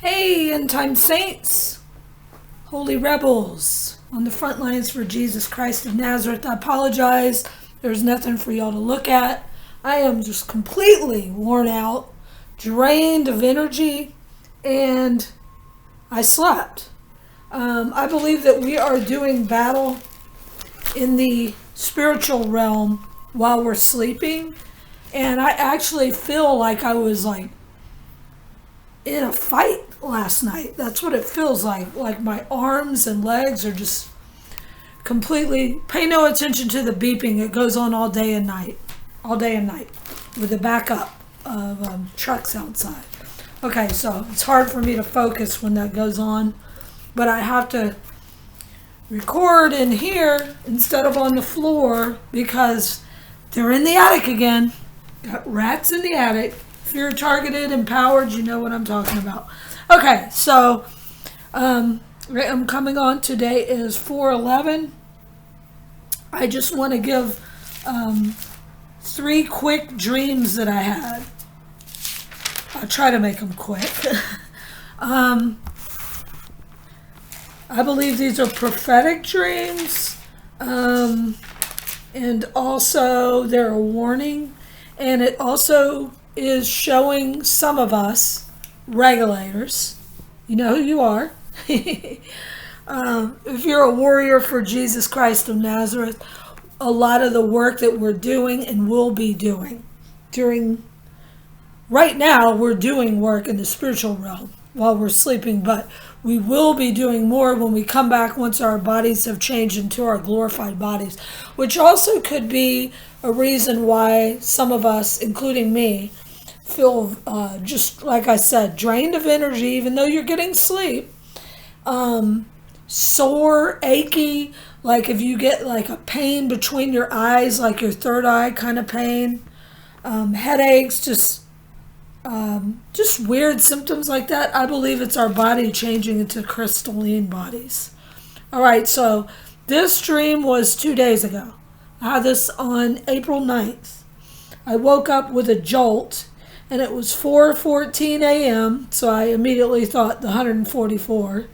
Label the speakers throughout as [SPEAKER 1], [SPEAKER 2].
[SPEAKER 1] Hey, end time saints, holy rebels on the front lines for Jesus Christ of Nazareth. I apologize. There's nothing for y'all to look at. I am just completely worn out, drained of energy, and I slept. I believe that we are doing battle in the spiritual realm while we're sleeping. And I actually feel like I was in a fight last night. That's what it feels like. Like my arms and legs are just completely, pay no attention to the beeping. It goes on all day and night with the backup of trucks outside. Okay, so it's hard for me to focus when that goes on, but I have to record in here instead of on the floor because they're in the attic again. Got rats in the attic. If you're targeted, empowered, you know what I'm talking about. Okay, so I'm coming on. Today is 4/11. I just want to give 3 quick dreams that I had. I'll try to make them quick. I believe these are prophetic dreams, and also they're a warning, and it also is showing some of us regulators. You know who you are. If you're a warrior for Jesus Christ of Nazareth, a lot of the work that we're doing and will be doing right now, we're doing work in the spiritual realm while we're sleeping, but we will be doing more when we come back once our bodies have changed into our glorified bodies, which also could be a reason why some of us, including me, feel just like I said, drained of energy, even though you're getting sleep. Sore, achy, like if you get like a pain between your eyes, like your third eye kind of pain, headaches, just weird symptoms like that. I believe it's our body changing into crystalline bodies. All right, so this dream was 2 days ago. I had this on April 9th. I woke up with a jolt, and it was 4:14 a.m., so I immediately thought the 144,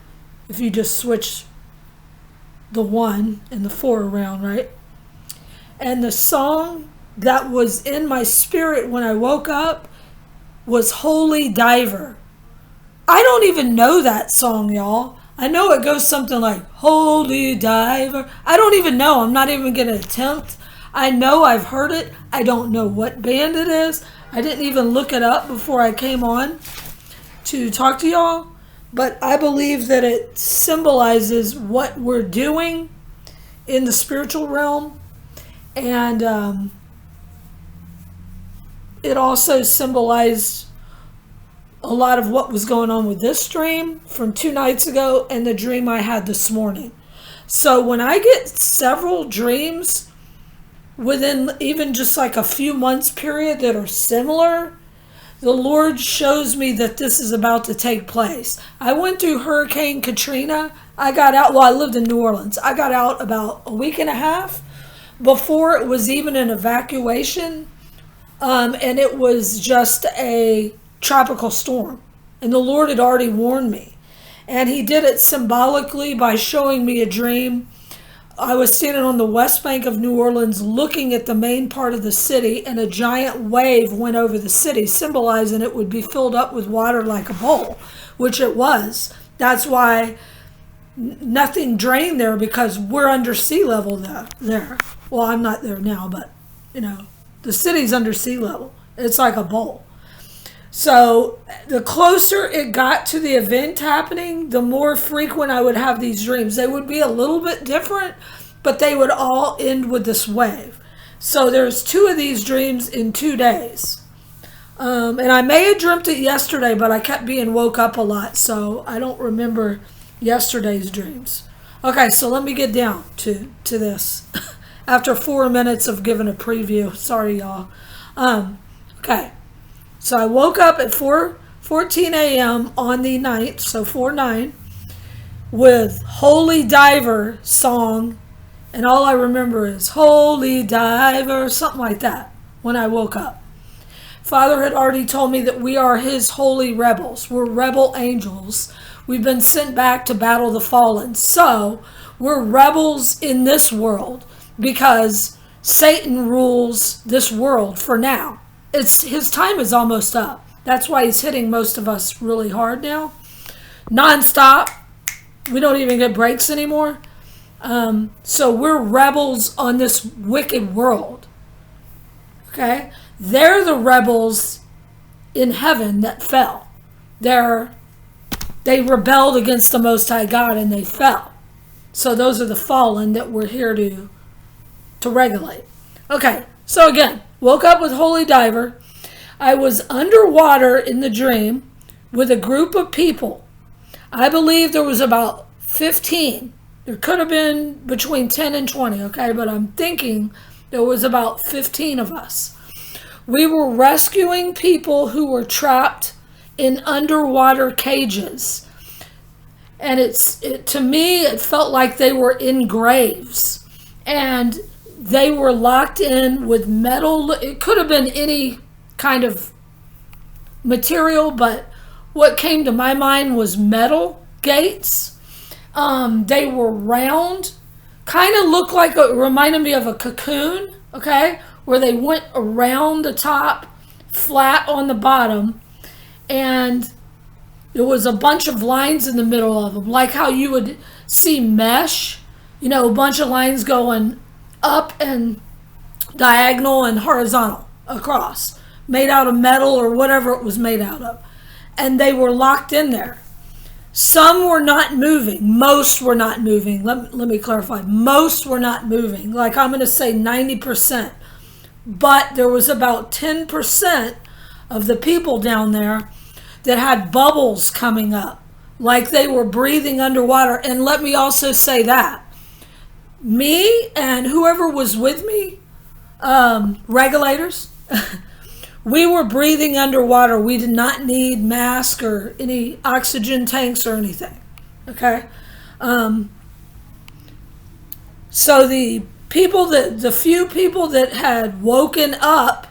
[SPEAKER 1] if you just switch the 1 and the 4 around, right? And the song that was in my spirit when I woke up was Holy Diver. I don't even know that song, y'all. I know it goes something like Holy Diver. I don't even know. I'm not even going to attempt. I know I've heard it. I don't know what band it is. I didn't even look it up before I came on to talk to y'all. But I believe that it symbolizes what we're doing in the spiritual realm. And it also symbolized a lot of what was going on with this dream from 2 nights ago and the dream I had this morning. So when I get several dreams within even just like a few months period that are similar, the Lord shows me that this is about to take place. I went through Hurricane Katrina. I got out, I lived in New Orleans. I got out about a week and a half before it was even an evacuation. And it was just a tropical storm. And the Lord had already warned me. And he did it symbolically by showing me a dream. I was standing on the west bank of New Orleans looking at the main part of the city, and a giant wave went over the city, symbolizing it would be filled up with water like a bowl, which it was. That's why nothing drained there, because we're under sea level there. Well, I'm not there now, but the city's under sea level. It's like a bowl. So the closer it got to the event happening, the more frequent I would have these dreams. They would be a little bit different, but they would all end with this wave. So there's 2 of these dreams in 2 days. And I may have dreamt it yesterday, but I kept being woke up a lot, so I don't remember yesterday's dreams. Okay, so let me get down to this. After 4 minutes of giving a preview. Sorry, y'all. Okay. So I woke up at 4:14 a.m. on the 9th, so 4/9, with Holy Diver song, and all I remember is Holy Diver, something like that, when I woke up. Father had already told me that we are his holy rebels. We're rebel angels. We've been sent back to battle the fallen. So we're rebels in this world because Satan rules this world for now. His time is almost up. That's why he's hitting most of us really hard now. Non-stop. We don't even get breaks anymore. So we're rebels on this wicked world. Okay? They're the rebels in heaven that fell. They rebelled against the Most High God and they fell. So those are the fallen that we're here to regulate. Okay, so again, woke up with Holy Diver. I was underwater in the dream with a group of people. I believe there was about 15. There could have been between 10 and 20, okay? But I'm thinking there was about 15 of us. We were rescuing people who were trapped in underwater cages. And to me, it felt like they were in graves. And they were locked in with metal. It could have been any kind of material, but what came to my mind was metal gates. They were round, kind of looked like, it reminded me of a cocoon, okay, where they went around the top, flat on the bottom, and there was a bunch of lines in the middle of them, like how you would see mesh, a bunch of lines going up and diagonal and horizontal across, made out of metal or whatever it was made out of. And they were locked in there. Some were not moving. Most were not moving. Let me clarify. Most were not moving. Like I'm going to say 90%. But there was about 10% of the people down there that had bubbles coming up. Like they were breathing underwater. And let me also say that. Me and whoever was with me, regulators, we were breathing underwater. We did not need masks or any oxygen tanks or anything. Okay? So the few people that had woken up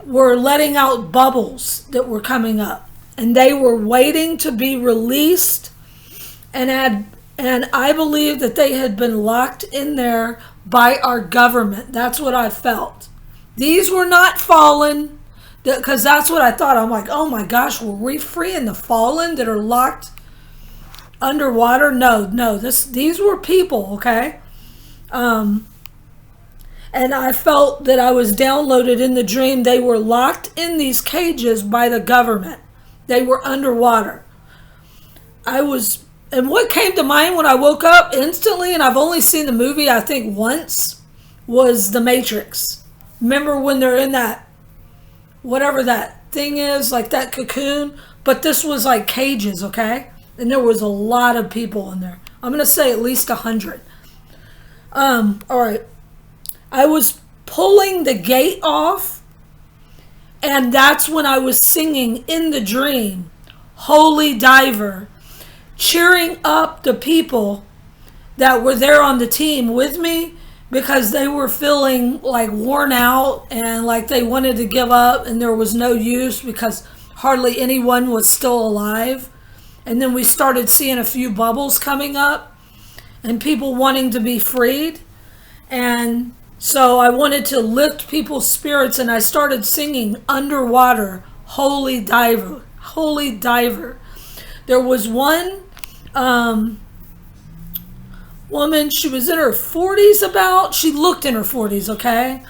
[SPEAKER 1] were letting out bubbles that were coming up. And they were waiting to be released. And I believe that they had been locked in there by our government. That's what I felt. These were not fallen, because that's what I thought. I'm like, oh my gosh, were we freeing the fallen that are locked underwater? No, these were people, okay? And I felt that I was downloaded in the dream. They were locked in these cages by the government. They were underwater. And what came to mind when I woke up instantly, and I've only seen the movie, I think once, was The Matrix. Remember when they're in that, whatever that thing is, like that cocoon? But this was like cages, okay? And there was a lot of people in there. I'm going to say at least 100. All right. I was pulling the gate off, and that's when I was singing in the dream, Holy Diver, cheering up the people that were there on the team with me, because they were feeling like worn out and like they wanted to give up and there was no use because hardly anyone was still alive. And then we started seeing a few bubbles coming up and people wanting to be freed. And so I wanted to lift people's spirits, and I started singing underwater, Holy Diver, Holy Diver. There was one woman, she was in her 40s about. She looked in her 40s, okay?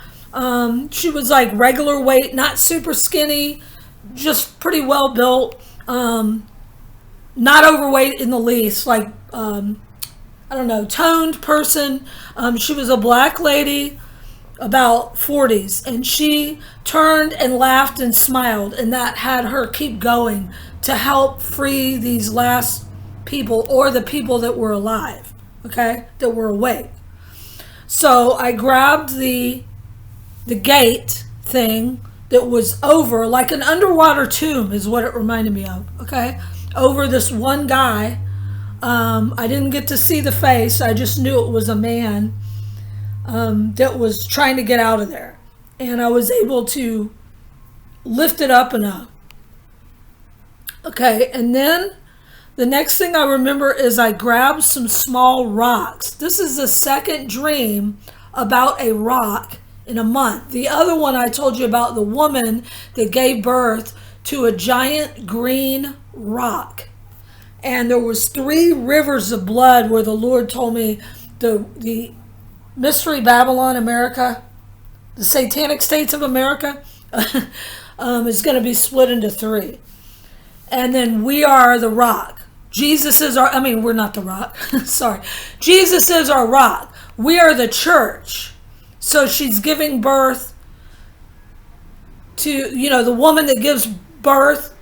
[SPEAKER 1] She was like regular weight, not super skinny, just pretty well built. Not overweight in the least, like, I don't know, toned person. She was a black lady, about 40s, and she turned and laughed and smiled, and that had her keep going to help free these last people, or the people that were alive, okay, that were awake. So I grabbed the gate thing that was over, like an underwater tomb is what it reminded me of, okay, over this one guy. I didn't get to see the face. I just knew it was a man that was trying to get out of there. And I was able to lifted up in a... Okay, and then the next thing I remember is I grabbed some small rocks. This is the second dream about a rock in a month. The other one I told you about, the woman that gave birth to a giant green rock. And there was 3 rivers of blood where the Lord told me the Mystery Babylon America, the Satanic States of America, is going to be split into 3. And then we are the rock. Jesus is our, we're not the rock. Sorry. Jesus is our rock. We are the church. So she's giving birth to, the woman that gives birth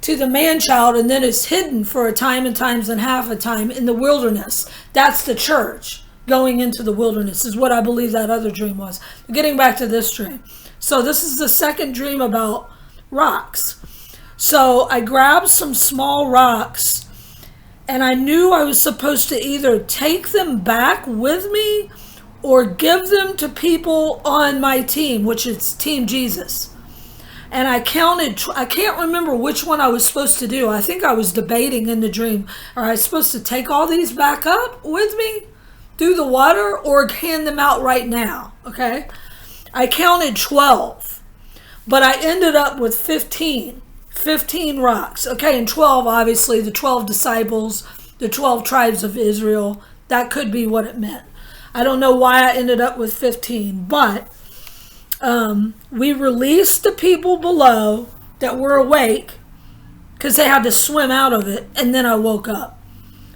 [SPEAKER 1] to the man-child and then is hidden for a time and times and half a time in the wilderness. That's the church going into the wilderness, is what I believe that other dream was. Getting back to this dream. So this is the second dream about rocks. So I grabbed some small rocks and I knew I was supposed to either take them back with me or give them to people on my team, which is Team Jesus. And I counted, I can't remember which one I was supposed to do. I think I was debating in the dream. Are I supposed to take all these back up with me through the water or hand them out right now? Okay. I counted 12, but I ended up with 15 rocks. Okay. And 12, obviously the 12 disciples, the 12 tribes of Israel, that could be what it meant. I don't know why I ended up with 15, but we released the people below that were awake because they had to swim out of it, and then I woke up.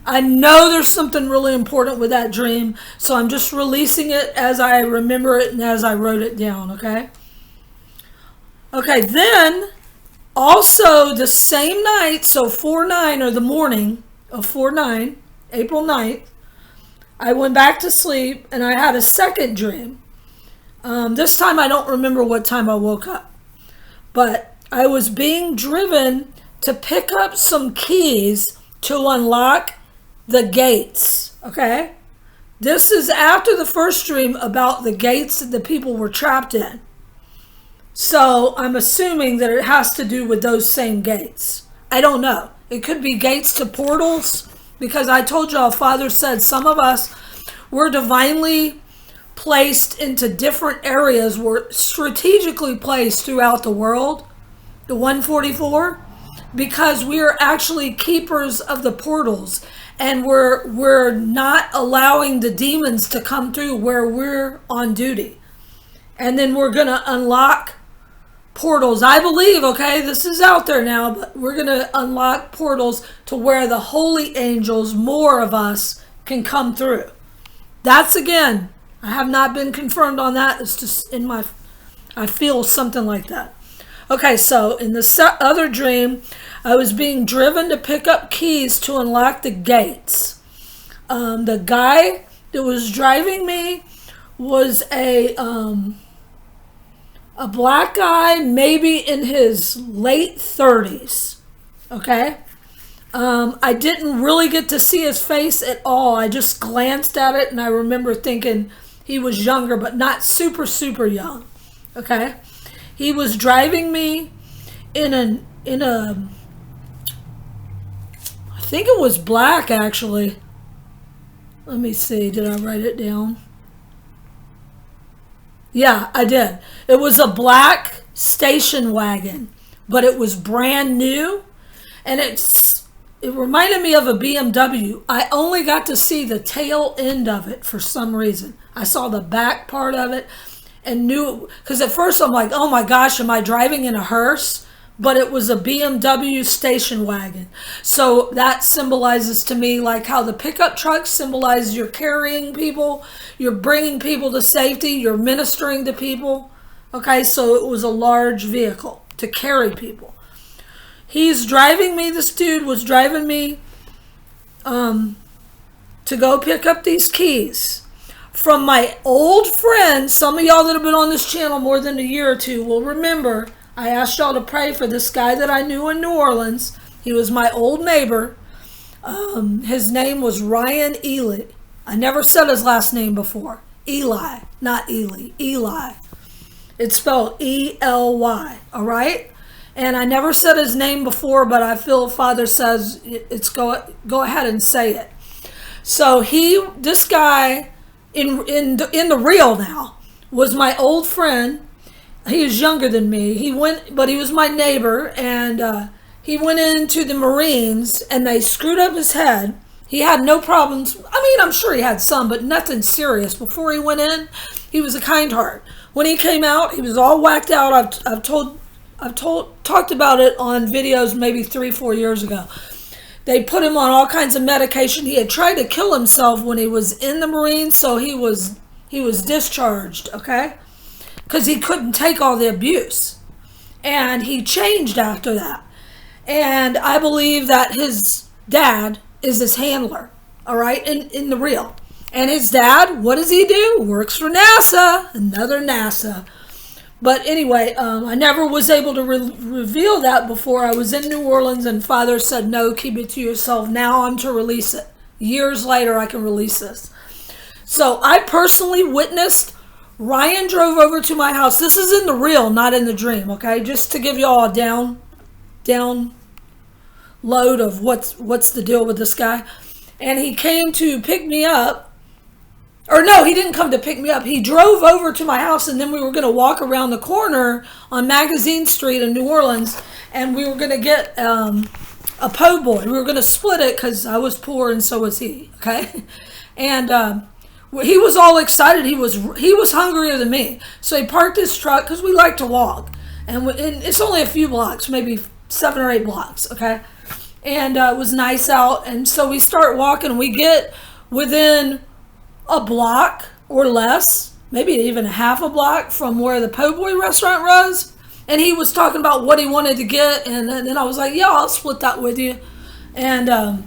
[SPEAKER 1] I know there's something really important with that dream, so I'm just releasing it as I remember it and as I wrote it down, okay? Okay, then also the same night, so 4/9 or the morning of 4/9, April 9th, I went back to sleep and I had a second dream. This time I don't remember what time I woke up, but I was being driven to pick up some keys to unlock the gates, okay? This is after the first dream about the gates that the people were trapped in. So I'm assuming that it has to do with those same gates. I don't know. It could be gates to portals, because I told y'all, Father said some of us were divinely placed into different areas, were strategically placed throughout the world, the 144, because we are actually keepers of the portals, and we're not allowing the demons to come through where we're on duty. And then we're going to unlock portals, I believe, okay, this is out there now, but we're going to unlock portals to where the holy angels, more of us, can come through. That's, again, I have not been confirmed on that. It's just in my, I feel something like that. Okay, so in the other dream, I was being driven to pick up keys to unlock the gates. The guy that was driving me was a black guy, maybe in his late 30s. Okay? I didn't really get to see his face at all. I just glanced at it and I remember thinking he was younger, but not super, super young. Okay? He was driving me in a I think it was black, actually. Let me see. Did I write it down? Yeah, I did. It was a black station wagon, but it was brand new, and it reminded me of a BMW. I only got to see the tail end of it for some reason. I saw the back part of it and knew, because at first I'm like, oh my gosh, am I driving in a hearse? But it was a BMW station wagon. So that symbolizes to me like how the pickup trucks symbolize you're carrying people, you're bringing people to safety, you're ministering to people. Okay, so it was a large vehicle to carry people. He's driving me, this dude was driving me to go pick up these keys from my old friend. Some of y'all that have been on this channel more than a year or two will remember I asked y'all to pray for this guy that I knew in New Orleans. He was my old neighbor. His name was Ryan Ely. I never said his last name before. Eli, not Ely. Eli. It's spelled E-L-Y, all right? And I never said his name before, but I feel Father says it's go ahead and say it. So this guy in the real now was my old friend. He is younger than me. But he was my neighbor, and he went into the Marines, and they screwed up his head. He had no problems. I mean, I'm sure he had some, but nothing serious. Before he went in, he was a kind heart. When he came out, he was all whacked out. I've talked about it on videos maybe 3-4 years ago. They put him on all kinds of medication. He had tried to kill himself when he was in the Marines, so he was discharged, okay? Because he couldn't take all the abuse. And he changed after that. And I believe that his dad is his handler, all right, in the real. And his dad, what does he do? Works for NASA, another NASA. But anyway, I never was able to reveal that before. I was in New Orleans, and Father said, no, keep it to yourself. Now I'm to release it. Years later, I can release this. So I personally witnessed Ryan drove over to my house. This is in the real, not in the dream, okay? Just to give you all a down load of what's the deal with this guy. And he came to pick me up. Or no, he didn't come to pick me up. He drove over to my house, and then we were going to walk around the corner on Magazine Street in New Orleans, and we were going to get a po' boy. We were going to split it because I was poor and so was he, okay? And he was all excited. He was hungrier than me. So he parked his truck because we like to walk. And it's only a few blocks, maybe 7 or 8 blocks, okay? And it was nice out. And so we start walking. We get within a block or less, maybe even a half a block from where the po' boy restaurant was. And he was talking about what he wanted to get. And then I was like, yeah, I'll split that with you. And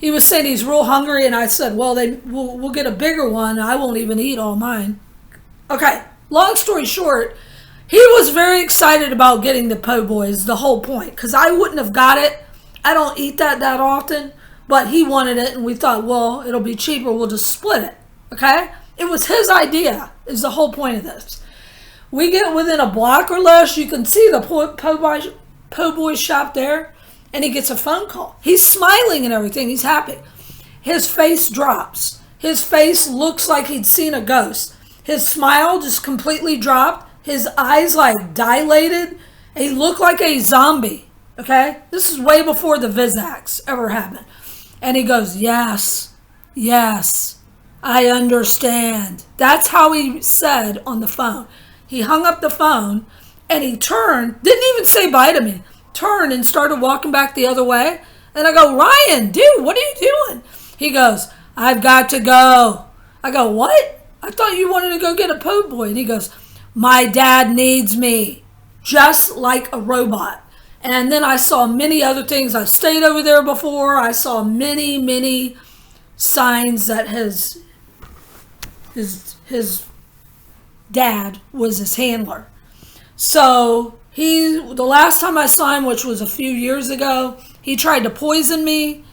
[SPEAKER 1] he was saying he's real hungry. And I said, well, we'll get a bigger one. I won't even eat all mine. Okay, long story short, he was very excited about getting the po' boy is the whole point. Because I wouldn't have got it. I don't eat that often. But he wanted it, and we thought, well, it'll be cheaper. We'll just split it, okay? It was his idea is the whole point of this. We get within a block or less. You can see the po' boy shop there, and he gets a phone call. He's smiling and everything. He's happy. His face drops. His face looks like he'd seen a ghost. His smile just completely dropped. His eyes like dilated. He looked like a zombie, okay? This is way before the Viz-axes ever happened. And he goes, yes, I understand. That's how he said on the phone. He hung up the phone and he turned, didn't even say bye to me, turned and started walking back the other way. And I go, Ryan, dude, what are you doing? He goes, I've got to go. I go, what? I thought you wanted to go get a po' boy. And he goes, my dad needs me, just like a robot. And then I saw many other things. I've stayed over there before. I saw many signs that his dad was his handler. So the last time I saw him, which was a few years ago, he tried to poison me.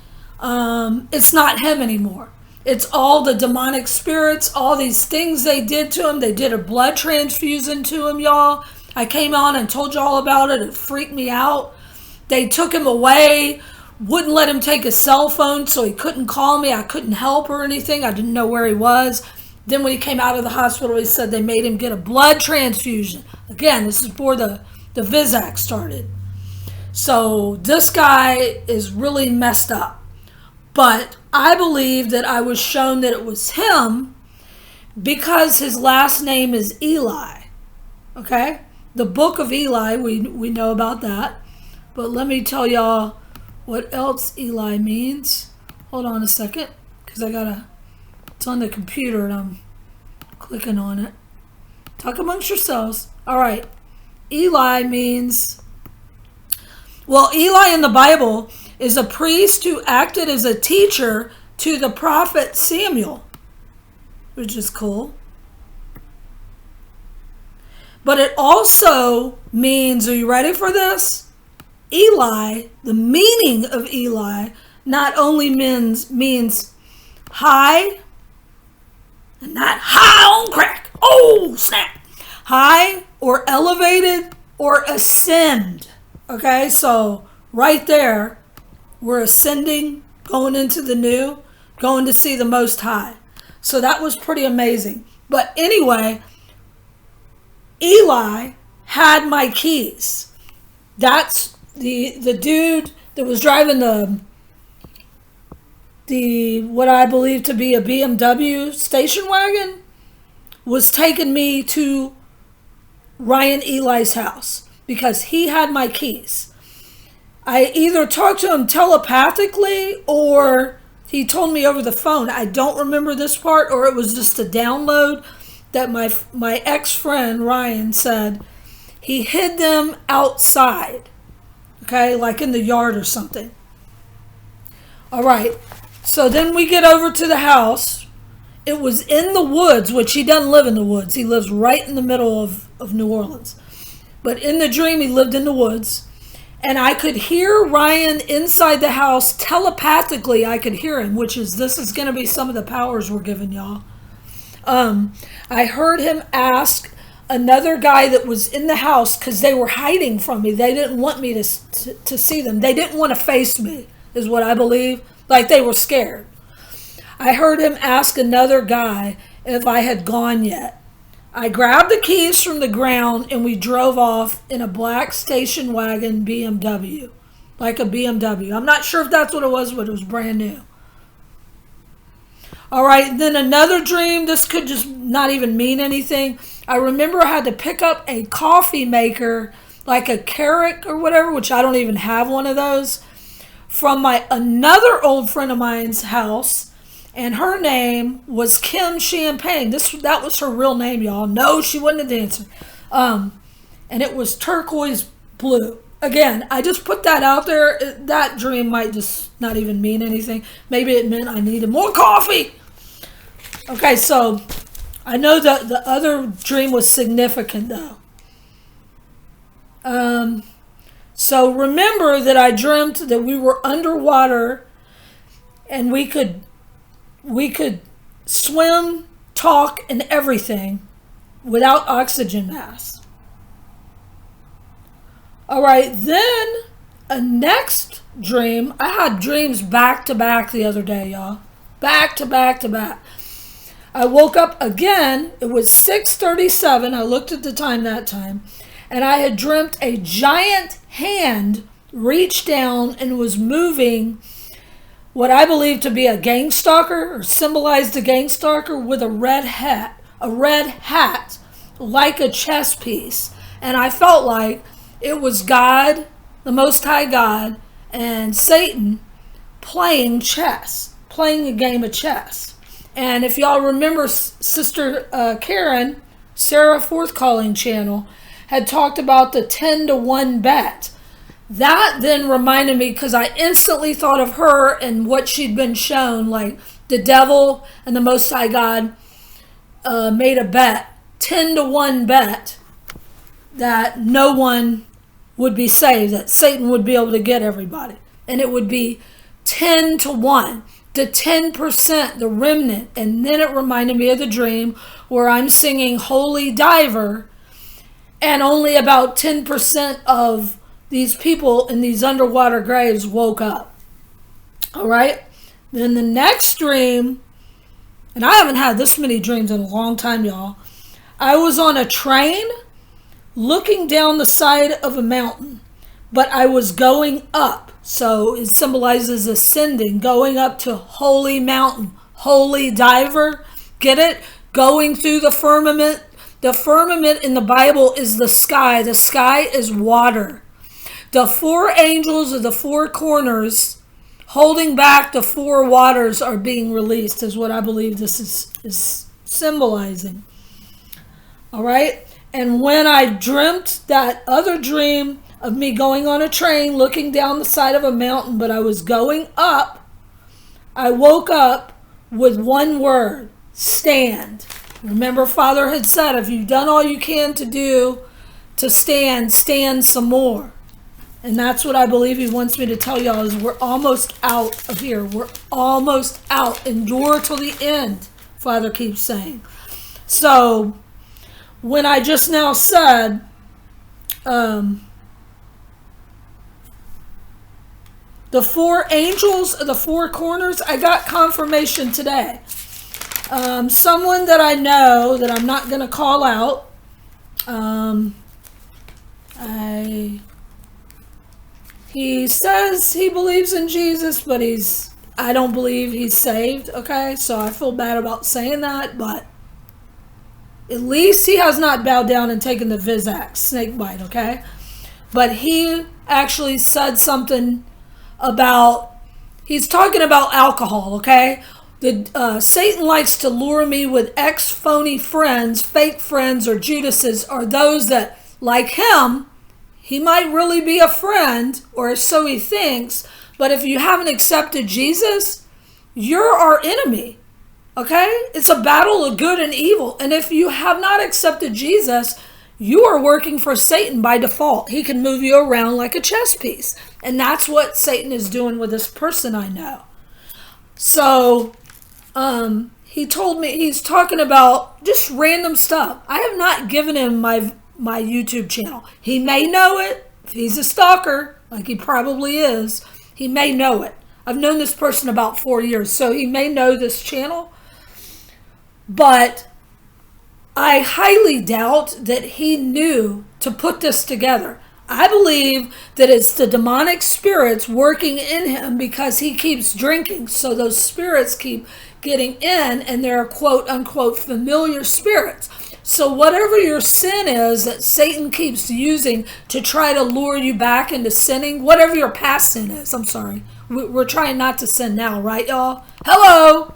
[SPEAKER 1] It's not him anymore. It's all the demonic spirits, all these things they did to him. They did a blood transfusion to him, y'all. I came on and told you all about it. It freaked me out. They took him away, wouldn't let him take his cell phone, so he couldn't call me. I couldn't help or anything. I didn't know where he was. Then when he came out of the hospital, he said they made him get a blood transfusion. Again, this is before the Viz-axes started. So this guy is really messed up. But I believe that I was shown that it was him because his last name is Eli. Okay? The book of Eli, we know about that. But let me tell y'all what else Eli means. Hold on a second, because it's on the computer and I'm clicking on it. Talk amongst yourselves. All right. Eli means, well, Eli in the Bible is a priest who acted as a teacher to the prophet Samuel, which is cool. But it also means, are you ready for this? Eli, the meaning of Eli, not only means high, and not high on crack. Oh, snap. high or elevated or ascend. Okay, so right there, we're ascending, going into the new, going to see the Most High. So that was pretty amazing. But anyway, Eli had my keys. That's the dude that was driving the what I believe to be a BMW station wagon was taking me to Ryan Eli's house because he had my keys. I either talked to him telepathically or he told me over the phone. I don't remember this part, or it was just a download that my ex-friend Ryan said he hid them outside, okay, like in the yard or something. All right, so then we get over to the house. It was in the woods, which he doesn't live in the woods. He lives right in the middle of New Orleans. But in the dream, he lived in the woods. And I could hear Ryan inside the house telepathically. I could hear him, this is going to be some of the powers we're giving y'all. I heard him ask another guy that was in the house, because they were hiding from me. They didn't want me to see them. They didn't want to face me, is what I believe. Like they were scared. I heard him ask another guy if I had gone yet. I grabbed the keys from the ground and we drove off in a black station wagon BMW. Like a BMW. I'm not sure if that's what it was, but it was brand new. All right, then another dream. This could just not even mean anything. I remember I had to pick up a coffee maker, like a Carrick or whatever, which I don't even have one of those, from another old friend of mine's house. And her name was Kim Champagne. That was her real name, y'all. No, she wasn't a dancer. And it was turquoise blue. Again, I just put that out there. That dream might just not even mean anything. Maybe it meant I needed more coffee. Okay, so I know that the other dream was significant, though. So remember that I dreamt that we were underwater and we could swim, talk, and everything without oxygen masks. All right, then a next dream. I had dreams back to back the other day, y'all. Back to back to back. I woke up again. It was 6:37. I looked at the time that time. And I had dreamt a giant hand reached down and was moving what I believe to be a gang stalker, or symbolized a gang stalker, with a red hat like a chess piece. And I felt like it was God, the Most High God, and Satan playing chess, playing a game of chess. And if y'all remember, Sister Karen, Sarah Fourth Calling channel, had talked about the 10-to-1 bet. That then reminded me, because I instantly thought of her and what she'd been shown, like the devil and the Most High God made a bet, 10-to-1 bet, that no one would be saved, that Satan would be able to get everybody. And it would be 10-to-1, the 10%, the remnant. And then it reminded me of the dream where I'm singing Holy Diver, and only about 10% of these people in these underwater graves woke up. All right. Then the next dream, and I haven't had this many dreams in a long time, y'all. I was on a train looking down the side of a mountain, but I was going up. So it symbolizes ascending, going up to Holy Mountain, Holy Diver. Get it? Going through the firmament. The firmament in the Bible is the sky. The sky is water. The four angels of the four corners holding back the four waters are being released, is what I believe this is symbolizing. All right? And when I dreamt that other dream of me going on a train, looking down the side of a mountain, but I was going up, I woke up with one word: stand. Remember, Father had said, if you've done all you can to do to stand, stand some more. And that's what I believe he wants me to tell y'all, is we're almost out of here. We're almost out. Endure till the end, Father keeps saying. So when I just now said, the 4 angels of the 4 corners, I got confirmation today. Someone that I know that I'm not going to call out, he says he believes in Jesus, but I don't believe he's saved, okay? So I feel bad about saying that, but at least he has not bowed down and taken the Viz-axes, snake bite, okay? But he actually said something about, he's talking about alcohol, okay? Satan likes to lure me with phony friends, fake friends, or Judases, or those that, like him, he might really be a friend, or so he thinks, but if you haven't accepted Jesus, you're our enemy, okay? It's a battle of good and evil, and if you have not accepted Jesus, you are working for Satan by default. He can move you around like a chess piece, and that's what Satan is doing with this person I know. So, he told me, he's talking about just random stuff. I have not given him my YouTube channel. He may know it. If he's a stalker, like he probably is, he may know it. I've known this person about 4 years, so he may know this channel. But I highly doubt that he knew to put this together. I believe that it's the demonic spirits working in him because he keeps drinking. So those spirits keep getting in, and they're quote unquote familiar spirits. So whatever your sin is that Satan keeps using to try to lure you back into sinning, whatever your past sin is, I'm sorry. We're trying not to sin now, right, y'all? Hello!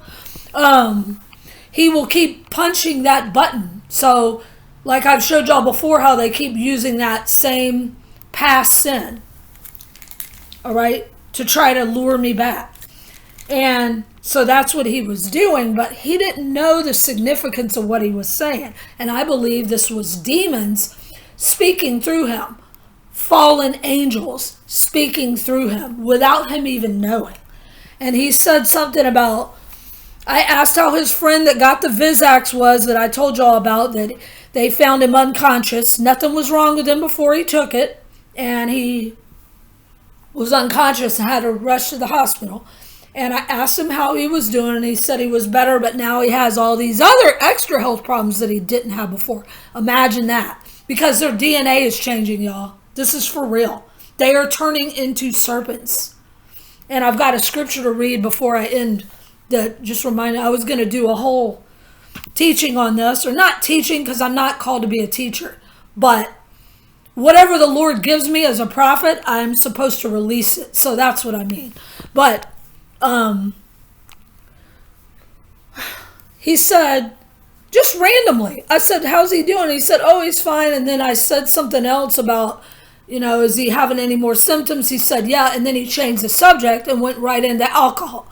[SPEAKER 1] He will keep punching that button. So, like I've showed y'all before, how they keep using that same past sin, all right, to try to lure me back. And so that's what he was doing, but he didn't know the significance of what he was saying. And I believe this was demons speaking through him, fallen angels speaking through him without him even knowing. And he said something about, I asked how his friend that got the Viz-axe was, that I told y'all about, that they found him unconscious. Nothing was wrong with him before he took it, and he was unconscious and had to rush to the hospital. And I asked him how he was doing, and he said he was better, but now he has all these other extra health problems that he didn't have before. Imagine that. Because their DNA is changing, y'all. This is for real. They are turning into serpents. And I've got a scripture to read before I end that just reminded, I was going to do a whole teaching on this, or not teaching because I'm not called to be a teacher, but whatever the Lord gives me as a prophet, I'm supposed to release it. So that's what I mean. But he said, just randomly, I said, how's he doing? He said, oh, he's fine. And then I said something else about, is he having any more symptoms? He said, yeah. And then he changed the subject and went right into alcohol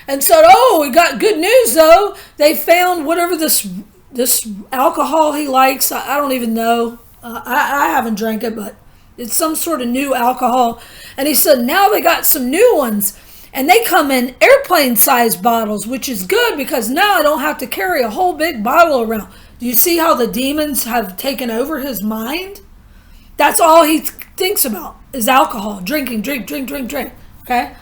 [SPEAKER 1] and said, oh, we got good news though. They found whatever this alcohol he likes. I don't even know. I haven't drank it, but it's some sort of new alcohol. And he said, now they got some new ones. And they come in airplane-sized bottles, which is good because now I don't have to carry a whole big bottle around. Do you see how the demons have taken over his mind? That's all he thinks about is alcohol, drinking, drink, okay?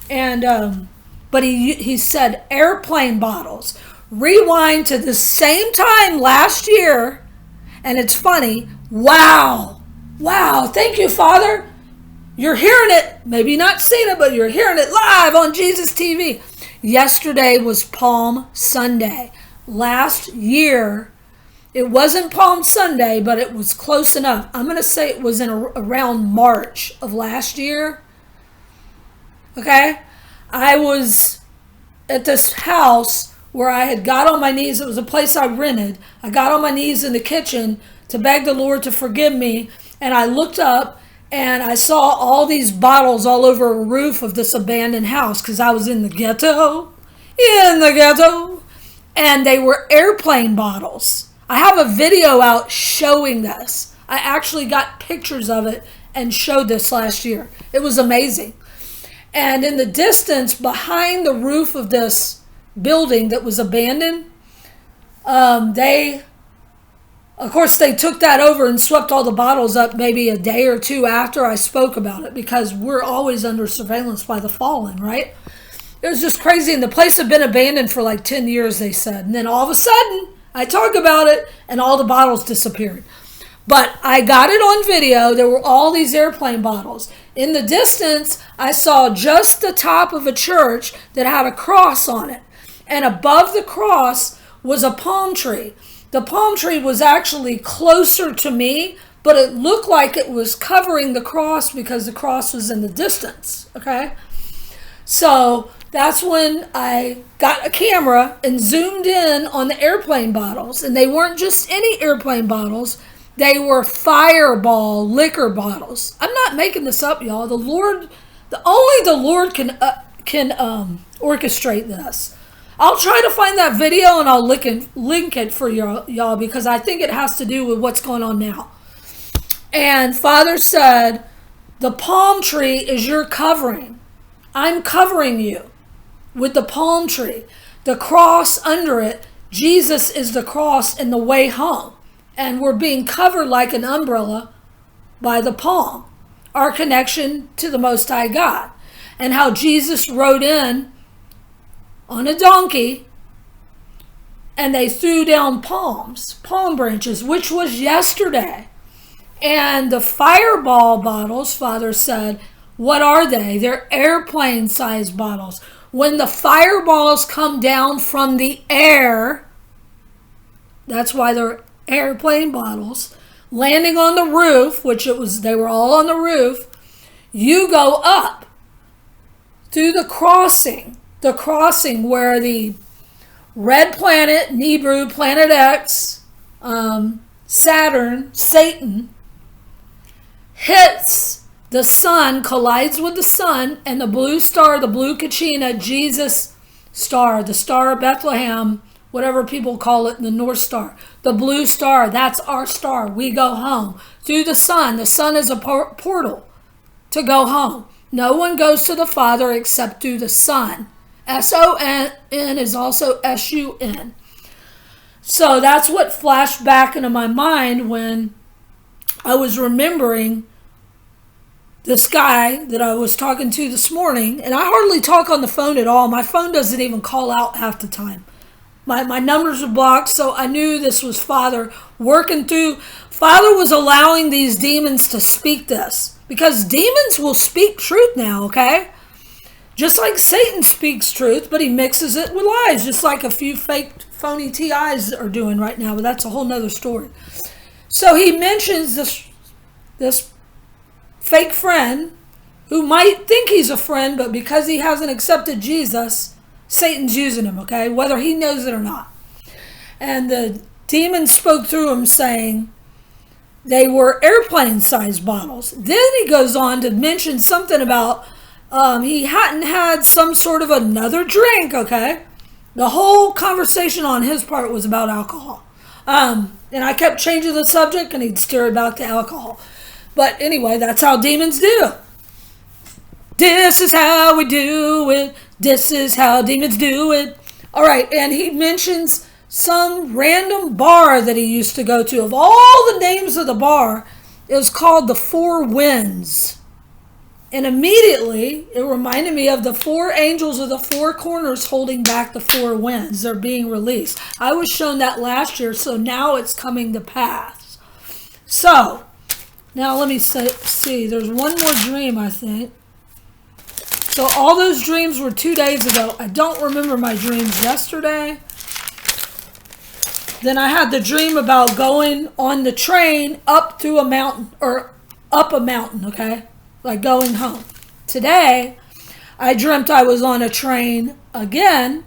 [SPEAKER 1] And, but he said airplane bottles. Rewind to the same time last year, and it's funny. Wow, thank you, Father. You're hearing it, maybe not seen it, but you're hearing it live on Jesus TV. Yesterday was Palm Sunday. Last year, it wasn't Palm Sunday, but it was close enough. I'm going to say it was in around March of last year. Okay? I was at this house where I had got on my knees. It was a place I rented. I got on my knees in the kitchen to beg the Lord to forgive me, and I looked up, and I saw all these bottles all over a roof of this abandoned house because I was in the ghetto. And they were airplane bottles. I have a video out showing this. I actually got pictures of it and showed this last year. It was amazing. And in the distance behind the roof of this building that was abandoned, they Of course, they took that over and swept all the bottles up maybe a day or two after I spoke about it, because we're always under surveillance by the fallen, right? It was just crazy. And the place had been abandoned for like 10 years, they said. And then all of a sudden, I talk about it and all the bottles disappeared. But I got it on video. There were all these airplane bottles. In the distance, I saw just the top of a church that had a cross on it. And above the cross was a palm tree. The palm tree was actually closer to me, but it looked like it was covering the cross because the cross was in the distance, okay? So that's when I got a camera and zoomed in on the airplane bottles. And they weren't just any airplane bottles. They were Fireball liquor bottles. I'm not making this up, y'all. Only the Lord can orchestrate this. I'll try to find that video and I'll link it for y'all, because I think it has to do with what's going on now. And Father said, the palm tree is your covering. I'm covering you with the palm tree. The cross under it, Jesus is the cross in the way home. And we're being covered like an umbrella by the palm, our connection to the Most High God. And how Jesus rode in on a donkey, and they threw down palm branches, which was yesterday. And the Fireball bottles, Father said, what are they? They're airplane-sized bottles. When the fireballs come down from the air, that's why they're airplane bottles, landing on the roof, they were all on the roof, you go up through the crossing where the red planet, in Hebrew, planet X, Saturn, Satan, hits the sun, collides with the sun, and the blue star, the blue Kachina, Jesus star, the star of Bethlehem, whatever people call it, the North Star. The blue star, that's our star. We go home through the sun. The sun is a portal to go home. No one goes to the Father except through the Son. S-O-N is also S-U-N. So that's what flashed back into my mind when I was remembering this guy that I was talking to this morning. And I hardly talk on the phone at all. My phone doesn't even call out half the time. My numbers are blocked, so I knew this was Father working through. Father was allowing these demons to speak this, because demons will speak truth now, okay? Just like Satan speaks truth, but he mixes it with lies, just like a few fake, phony TIs are doing right now, but that's a whole nother story. So he mentions this fake friend who might think he's a friend, but because he hasn't accepted Jesus, Satan's using him, okay? Whether he knows it or not. And the demon spoke through him saying they were airplane-sized bottles. Then he goes on to mention something about he hadn't had some sort of another drink, okay? The whole conversation on his part was about alcohol. And I kept changing the subject, and he'd steer it back to alcohol. But anyway, that's how demons do. This is how we do it. This is how demons do it. All right, and he mentions some random bar that he used to go to. Of all the names of the bar, it was called the Four Winds. And immediately, it reminded me of the four angels of the four corners holding back the four winds. They're being released. I was shown that last year, so now it's coming to pass. So, now let me see. There's one more dream, I think. So all those dreams were 2 days ago. I don't remember my dreams yesterday. Then I had the dream about going on the train up through a mountain, or up a mountain, okay? Like going home. Today, I dreamt I was on a train again.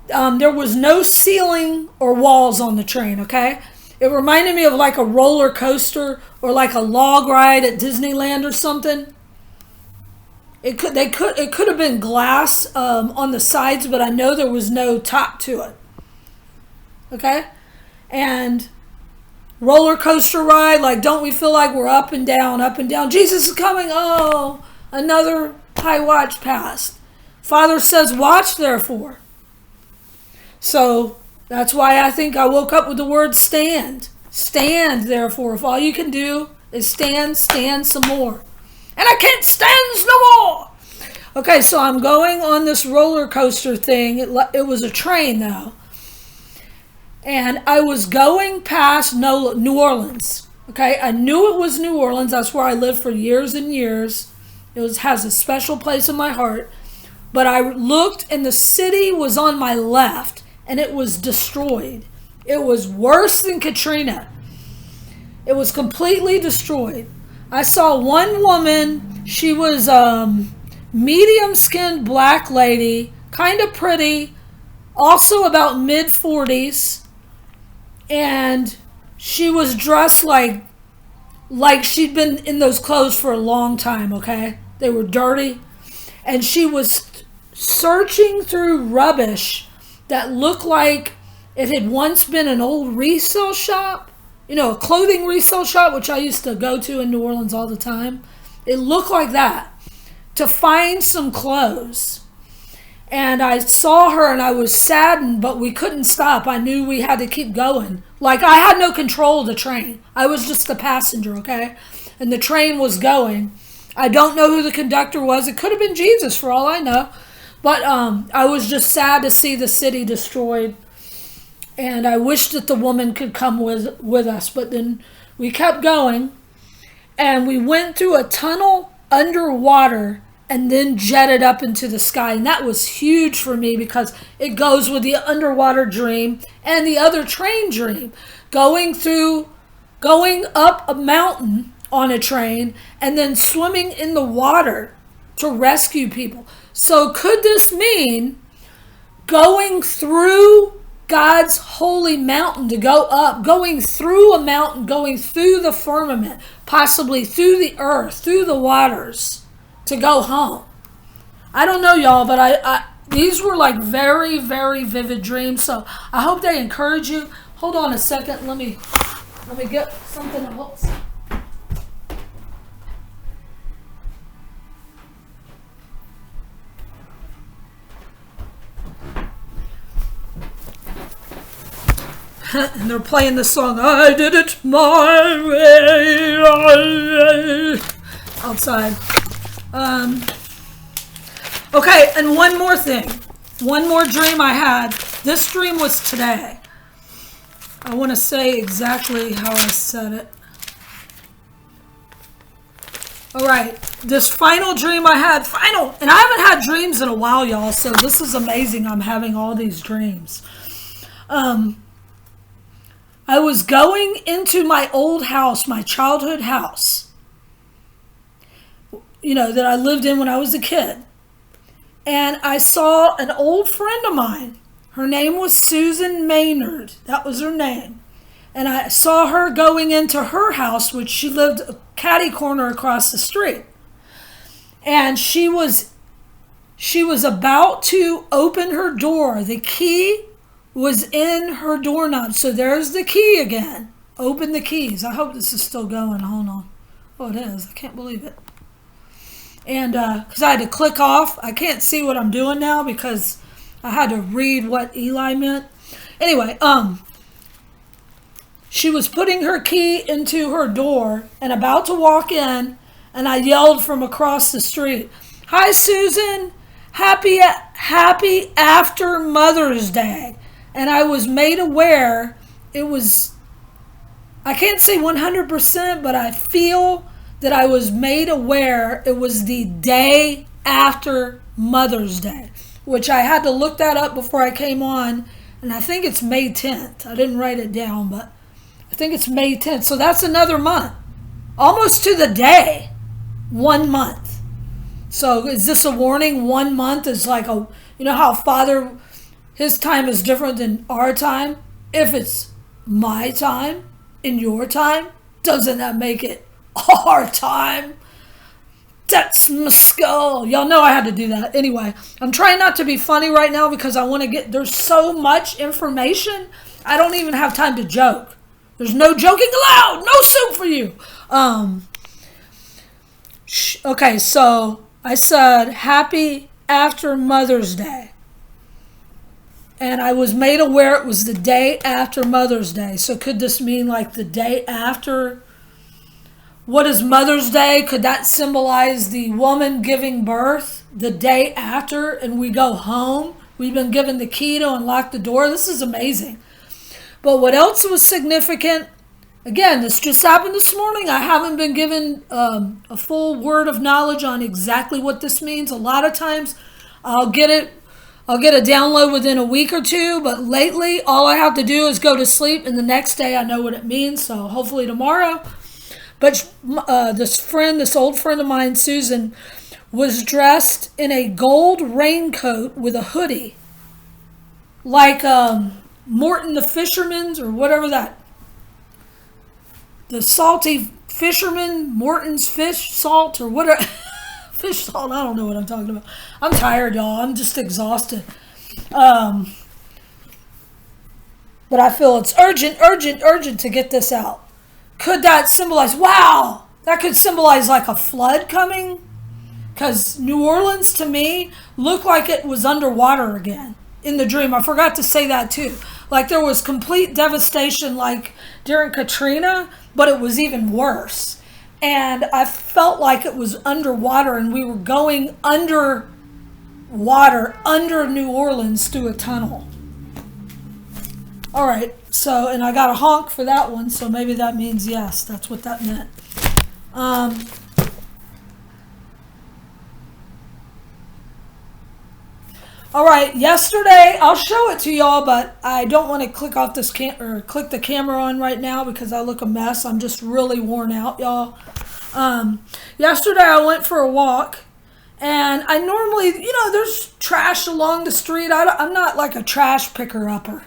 [SPEAKER 1] There was no ceiling or walls on the train, okay? It reminded me of like a roller coaster or like a log ride at Disneyland or something. It could have been glass on the sides, but I know there was no top to it. Okay? And roller coaster ride, like don't we feel like we're up and down, up and down. Jesus is coming. Oh, another high watch passed. Father says, watch therefore. So That's why I think I woke up with the word stand. Stand, therefore. If all you can do is stand, stand some more. And I can't stand no more. Okay, so I'm going on this roller coaster thing. It was a train, though. And I was going past NOLA, New Orleans. Okay, I knew it was New Orleans. That's where I lived for years and years. Has a special place in my heart. But I looked, and the city was on my left, and it was destroyed. It was worse than Katrina. It was completely destroyed. I saw one woman. She was medium-skinned black lady, kind of pretty, also about mid-40s, and she was dressed like she'd been in those clothes for a long time, okay? They were dirty, and she was searching through rubbish that looked like it had once been an old resale shop, a clothing resale shop, which I used to go to in New Orleans all the time. It looked like that, to find some clothes. And I saw her and I was saddened, but we couldn't stop. I knew we had to keep going. Like, I had no control of the train. I was just a passenger, okay? And the train was going. I don't know who the conductor was. It could have been Jesus for all I know. But I was just sad to see the city destroyed. And I wished that the woman could come with us. But then we kept going. And we went through a tunnel underwater and then jetted up into the sky. And that was huge for me because it goes with the underwater dream and the other train dream. Going up a mountain on a train and then swimming in the water to rescue people. So could this mean going through God's holy mountain to go up, going through a mountain, going through the firmament, possibly through the earth, through the waters, to go home? I don't know, y'all, but these were like very, very vivid dreams. So I hope they encourage you. Hold on a second. Let me get something else. And they're playing the song, I did it my way, outside. Okay, and one more thing. One more dream I had. This dream was today. I want to say exactly how I said it. All right, this final dream I had, and I haven't had dreams in a while, y'all, so this is amazing. I'm having all these dreams. I was going into my old house, my childhood house, that I lived in when I was a kid. And I saw an old friend of mine. Her name was Susan Maynard. That was her name. And I saw her going into her house, which she lived a catty corner across the street. And she was about to open her door. The key was in her doorknob. So there's the key again. Open the keys. I hope this is still going. Hold on. Oh, it is. I can't believe it. And because I had to click off. I can't see what I'm doing now because I had to read what Eli meant. Anyway, she was putting her key into her door and about to walk in, and I yelled from across the street, "Hi, Susan. Happy after Mother's Day." And I was made aware I can't say 100%, but I feel that I was made aware it was the day after Mother's Day, which I had to look that up before I came on, and I think it's May 10th. I didn't write it down, but I think it's May 10th. So that's another month, almost to the day, 1 month. So is this a warning? 1 month is like how Father, his time is different than our time. If it's my time in your time, doesn't that make it our time? That's my skull. Y'all know I had to do that. Anyway, I'm trying not to be funny right now because I want to there's so much information. I don't even have time to joke. There's no joking allowed. No soup for you. Okay, so I said happy after Mother's Day. And I was made aware it was the day after Mother's Day. So could this mean like the day after? What is Mother's Day? Could that symbolize the woman giving birth the day after and we go home? We've been given the key to unlock the door. This is amazing. But what else was significant? Again, this just happened this morning. I haven't been given a full word of knowledge on exactly what this means. A lot of times I'll get a download within a week or two, but lately all I have to do is go to sleep and the next day I know what it means. So hopefully tomorrow. But this old friend of mine, Susan, was dressed in a gold raincoat with a hoodie. Like Morton the Fisherman's or whatever that. The salty fisherman, Morton's fish salt or whatever. Fish salt, I don't know what I'm talking about. I'm tired, y'all. I'm just exhausted. But I feel it's urgent to get this out. Could that symbolize, wow, that could symbolize like a flood coming? Because New Orleans, to me, looked like it was underwater again in the dream. I forgot to say that too. Like there was complete devastation like during Katrina, but it was even worse. And I felt like it was underwater and we were going under water, under New Orleans through a tunnel. All right, so, and I got a honk for that one, so maybe that means yes, that's what that meant. All right, yesterday, I'll show it to y'all, but I don't want to click off this click the camera on right now because I look a mess. I'm just really worn out, y'all. Yesterday I went for a walk, and I normally, there's trash along the street. I'm not like a trash picker-upper.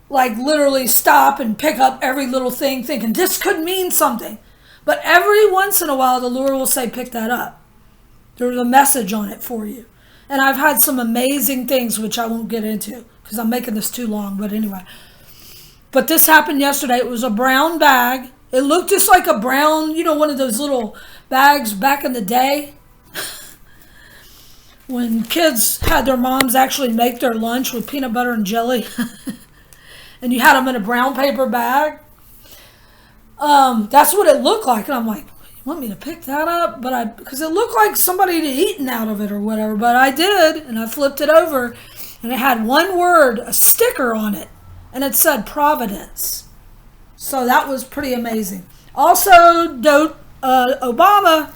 [SPEAKER 1] Like literally stop and pick up every little thing thinking this could mean something. But every once in a while, the Lord will say, pick that up. There's a message on it for you. And I've had some amazing things, which I won't get into because I'm making this too long. But anyway. But this happened yesterday. It was a brown bag. It looked just like a brown, one of those little bags back in the day. When kids had their moms actually make their lunch with peanut butter and jelly. And you had them in a brown paper bag. That's what it looked like. And I'm like, want me to pick that up? Because it looked like somebody had eaten out of it or whatever, but I did, and I flipped it over, and it had one word, a sticker on it, and it said Providence. So that was pretty amazing. Also, Obama,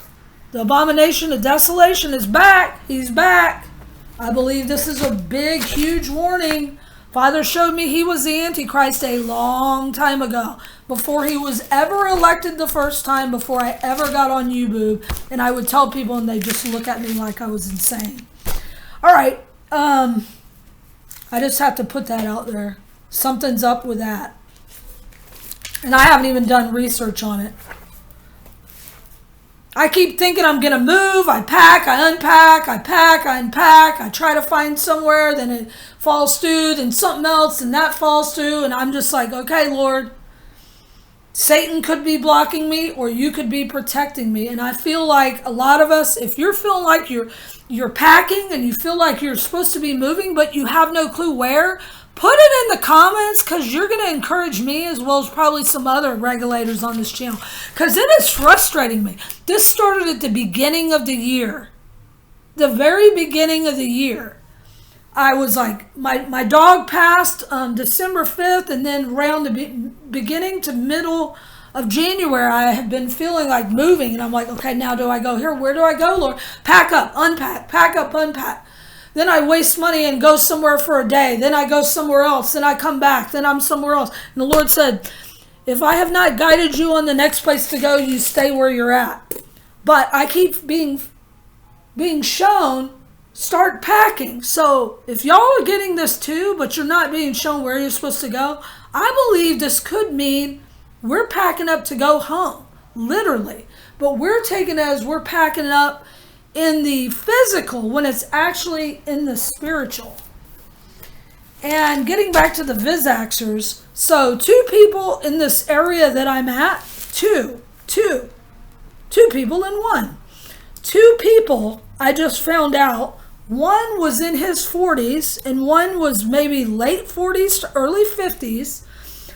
[SPEAKER 1] the abomination of desolation is back. He's back. I believe this is a big, huge warning. Father showed me he was the Antichrist a long time ago, before he was ever elected the first time, before I ever got on YouTube, and I would tell people and they'd just look at me like I was insane. All right, I just have to put that out there. Something's up with that. And I haven't even done research on it. I keep thinking I'm going to move. I pack, I unpack, I pack, I unpack. I try to find somewhere, then it falls through, then something else, and that falls through. And I'm just like, okay, Lord, Satan could be blocking me or you could be protecting me. And I feel like a lot of us, if you're feeling like you're packing and you feel like you're supposed to be moving, but you have no clue where, put it in the comments because you're going to encourage me as well as probably some other regulators on this channel because it is frustrating me. This started at the beginning of the year. The very beginning of the year. I was like, my dog passed December 5th and then around the beginning to middle of January, I have been feeling like moving and I'm like, okay, now do I go here? Where do I go, Lord? Pack up, unpack, pack up, unpack. Then I waste money and go somewhere for a day. Then I go somewhere else. Then I come back. Then I'm somewhere else. And the Lord said, if I have not guided you on the next place to go, you stay where you're at. But I keep being shown, start packing. So if y'all are getting this too, but you're not being shown where you're supposed to go, I believe this could mean we're packing up to go home, literally. But we're taking it as we're packing up in the physical when it's actually in the spiritual. And getting back to the Viz-axers, so 2 people in this area that I'm at, two people in one. 2 people, I just found out, One was in his 40s and one was maybe late 40s to early 50s.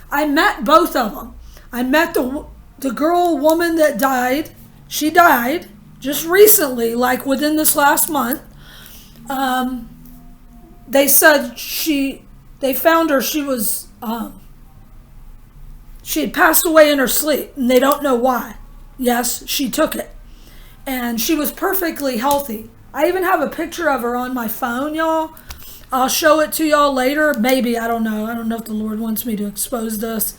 [SPEAKER 1] I met both of them. I met the woman that died. She died just recently, like within this last month. They said they found her, she had passed away in her sleep, and they don't know why. Yes, she took it. And she was perfectly healthy. I even have a picture of her on my phone, y'all. I'll show it to y'all later. Maybe, I don't know. I don't know if the Lord wants me to expose this.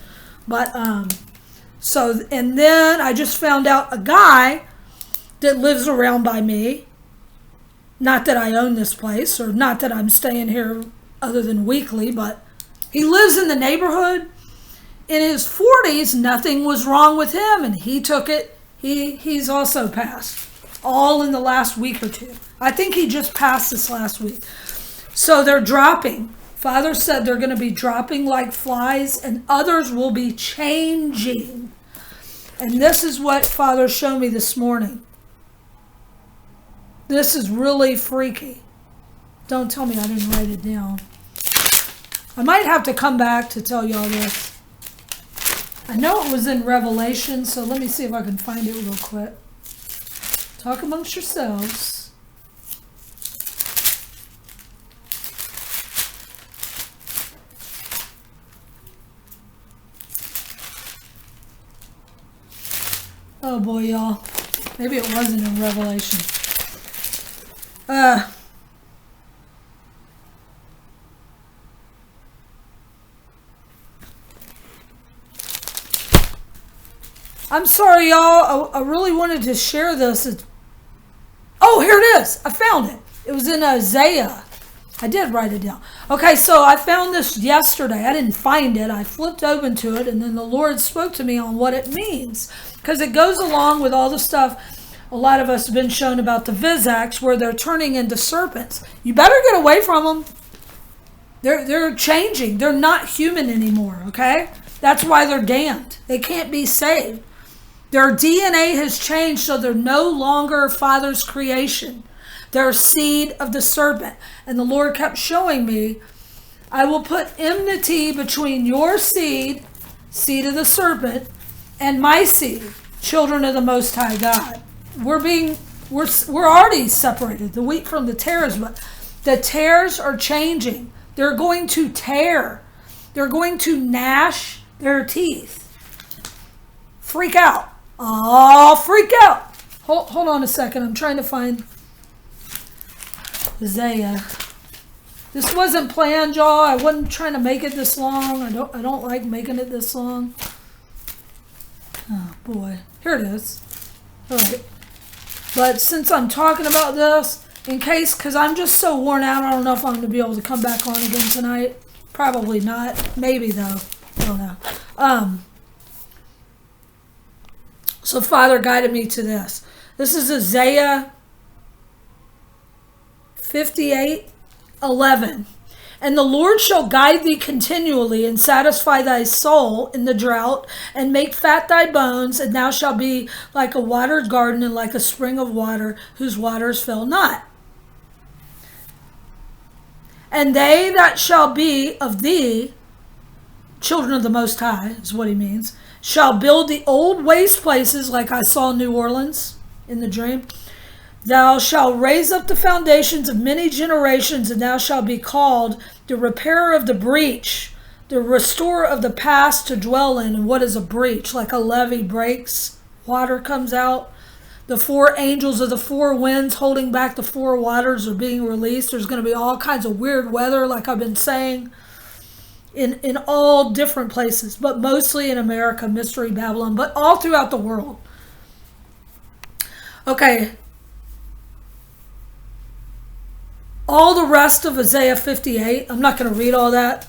[SPEAKER 1] But, and then I just found out a guy that lives around by me. Not that I own this place, or not that I'm staying here other than weekly, but he lives in the neighborhood. In his 40s, nothing was wrong with him, and he took it. He's also passed, all in the last week or two. I think he just passed this last week. So they're dropping. Father said they're going to be dropping like flies, and others will be changing. And this is what Father showed me this morning. This is really freaky. Don't tell me I didn't write it down. I might have to come back to tell y'all this. I know it was in Revelation, so let me see if I can find it real quick. Talk amongst yourselves. Oh boy, y'all. Maybe it wasn't in Revelation. I'm sorry, y'all. I really wanted to share this. Oh, here it is. I found it. It was in Isaiah. I did write it down. Okay, so I found this yesterday. I didn't find it. I flipped open to it, and then the Lord spoke to me on what it means. Because it goes along with all the stuff a lot of us have been shown about the Viz-axes, where they're turning into serpents. You better get away from them. They're changing. They're not human anymore, okay? That's why they're damned. They can't be saved. Their DNA has changed, so they're no longer Father's creation. They're seed of the serpent. And the Lord kept showing me, I will put enmity between your seed of the serpent, and my seed, children of the Most High God. We're already separated, the wheat from the tares, but the tares are changing. They're going to tear. They're going to gnash their teeth. Freak out. Oh, freak out. Hold on a second. I'm trying to find Isaiah. This wasn't planned, y'all. I wasn't trying to make it this long. I don't like making it this long. Oh boy. Here it is. All right. But since I'm talking about this, because I'm just so worn out, I don't know if I'm going to be able to come back on again tonight. Probably not. Maybe though. I don't know. So Father guided me to this. This is Isaiah 58:11. And the Lord shall guide thee continually, and satisfy thy soul in the drought, and make fat thy bones, and thou shalt be like a watered garden, and like a spring of water, whose waters fail not. And they that shall be of thee, children of the Most High, is what he means, shall build the old waste places, like I saw New Orleans in the dream. Thou shalt raise up the foundations of many generations, and thou shalt be called the repairer of the breach, the restorer of the past to dwell in. And what is a breach? Like a levee breaks, water comes out. The four angels of the four winds holding back the four waters are being released. There's going to be all kinds of weird weather, like I've been saying, in all different places, but mostly in America, Mystery Babylon, but all throughout the world. Okay. All the rest of Isaiah 58, I'm not going to read all that,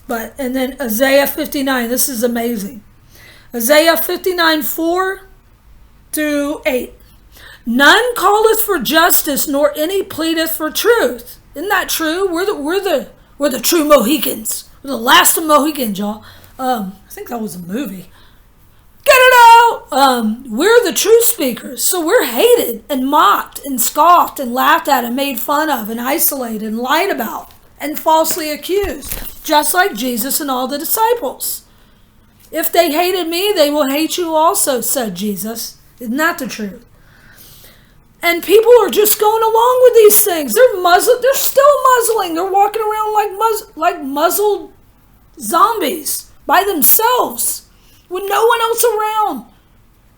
[SPEAKER 1] and then Isaiah 59, this is amazing. Isaiah 59:4-8. None calleth for justice, nor any pleadeth for truth. Isn't that true? We're the true Mohicans. We're the last of Mohicans, y'all. I think that was a movie. Get it out! we're the truth speakers, so we're hated and mocked and scoffed and laughed at and made fun of and isolated and lied about and falsely accused, just like Jesus and all the disciples. If they hated me, they will hate you also, said Jesus. Isn't that the truth? And people are just going along with these things. They're muzzled. They're still muzzling. They're walking around like muzzled zombies by themselves with no one else around,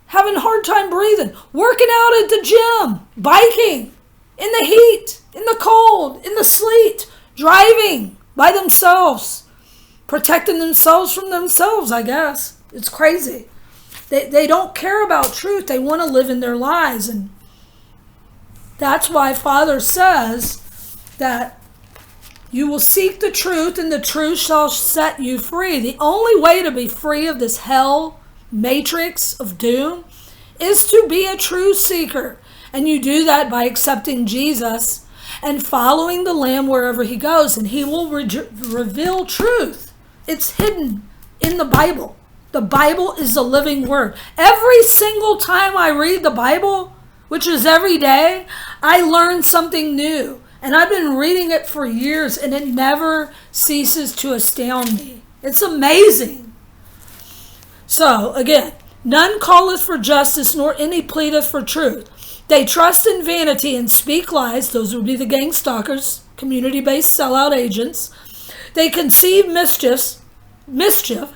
[SPEAKER 1] having a hard time breathing, working out at the gym, biking, in the heat, in the cold, in the sleet, driving by themselves, protecting themselves from themselves, I guess. It's crazy. They don't care about truth. They want to live in their lies. And that's why Father says that you will seek the truth and the truth shall set you free. The only way to be free of this hell matrix of doom is to be a truth seeker. And you do that by accepting Jesus and following the Lamb wherever he goes. And he will reveal truth. It's hidden in the Bible. The Bible is the living word. Every single time I read the Bible, which is every day, I learn something new. And I've been reading it for years, and it never ceases to astound me. It's amazing. So, again, none calleth for justice, nor any pleadeth for truth. They trust in vanity and speak lies. Those would be the gang stalkers, community-based sellout agents. They conceive mischief,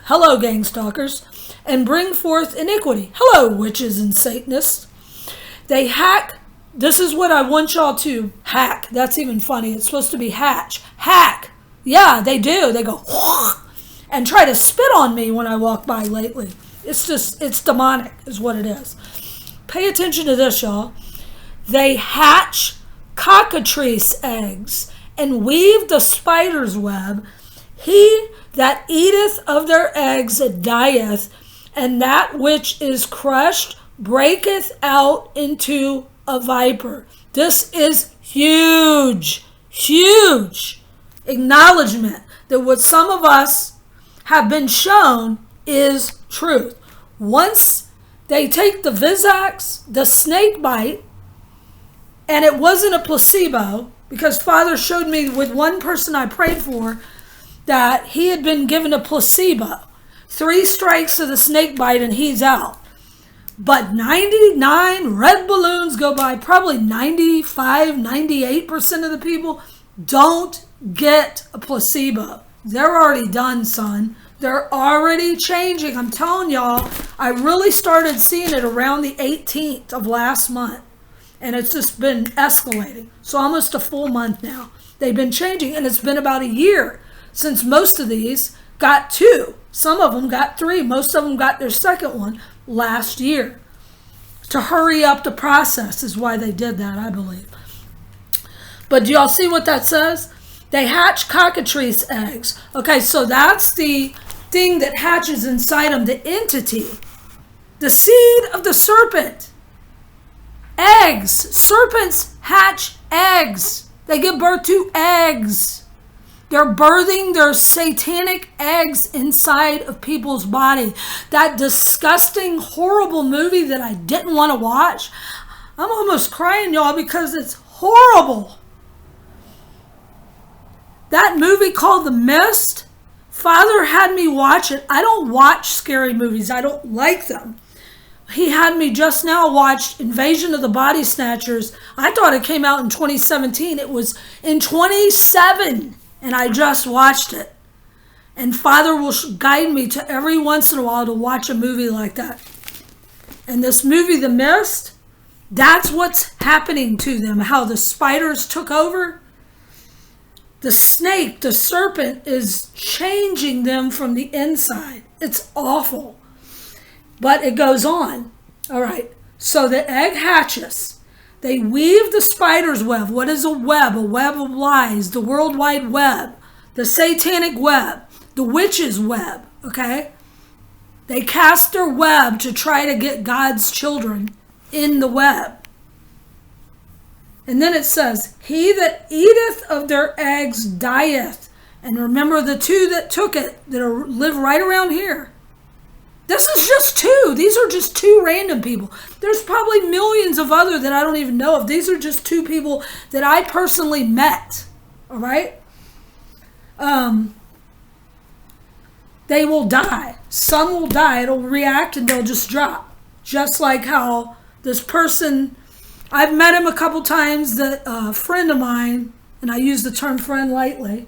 [SPEAKER 1] hello gang stalkers, and bring forth iniquity. Hello witches and Satanists. They hack. This is what I want y'all to hack. That's even funny. It's supposed to be hatch. Hack. Yeah, they do. They go and try to spit on me when I walk by lately. It's demonic is what it is. Pay attention to this, y'all. They hatch cockatrice eggs and weave the spider's web. He that eateth of their eggs dieth, and that which is crushed breaketh out into a viper. This is huge, huge acknowledgement that what some of us have been shown is truth. Once they take the Viz-axes, the snake bite, and it wasn't a placebo, because Father showed me with one person I prayed for that he had been given a placebo. 3 strikes of the snake bite and he's out. But 99 red balloons go by. Probably 95, 98% of the people don't get a placebo. They're already done, son. They're already changing. I'm telling y'all, I really started seeing it around the 18th of last month. And it's just been escalating. So almost a full month now. They've been changing. And it's been about a year since most of these got 2. Some of them got 3. Most of them got their second one last year. To hurry up the process is why they did that, I believe. But do y'all see what that says? They hatch cockatrice eggs. Okay, so that's the thing that hatches inside them, the entity. The seed of the serpent. Eggs. Serpents hatch eggs. They give birth to eggs. They're birthing their satanic eggs inside of people's body. That disgusting, horrible movie that I didn't want to watch. I'm almost crying, y'all, because it's horrible. That movie called The Mist, Father had me watch it. I don't watch scary movies. I don't like them. He had me just now watch Invasion of the Body Snatchers. I thought it came out in 2017. It was in 2007. And I just watched it. And Father will guide me to every once in a while to watch a movie like that. And this movie, The Mist, that's what's happening to them. How the spiders took over. The snake, the serpent, is changing them from the inside. It's awful. But it goes on. All right. So the egg hatches. They weave the spider's web. What is a web? A web of lies. The World Wide Web. The satanic web. The witch's web. Okay? They cast their web to try to get God's children in the web. And then it says, he that eateth of their eggs dieth. And remember the 2 that took it, that live right around here. This is just two. These are just two random people. There's probably millions of other that I don't even know of. These are just two people that I personally met. All right? They will die. Some will die. It'll react and they'll just drop. Just like how this person, I've met him a couple times, that a friend of mine, and I use the term friend lightly,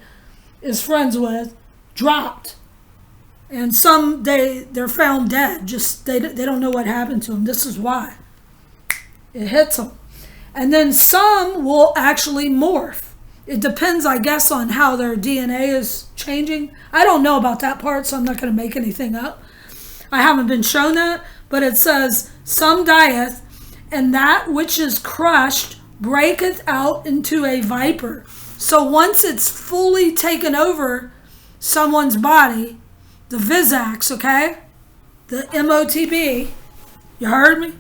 [SPEAKER 1] is friends with, dropped. And some, they're found dead. Just they don't know what happened to them. This is why. It hits them. And then some will actually morph. It depends, I guess, on how their DNA is changing. I don't know about that part, so I'm not going to make anything up. I haven't been shown that. But it says, some dieth, and that which is crushed breaketh out into a viper. So once it's fully taken over someone's body, the Viz-axes, okay? The MOTB, you heard me?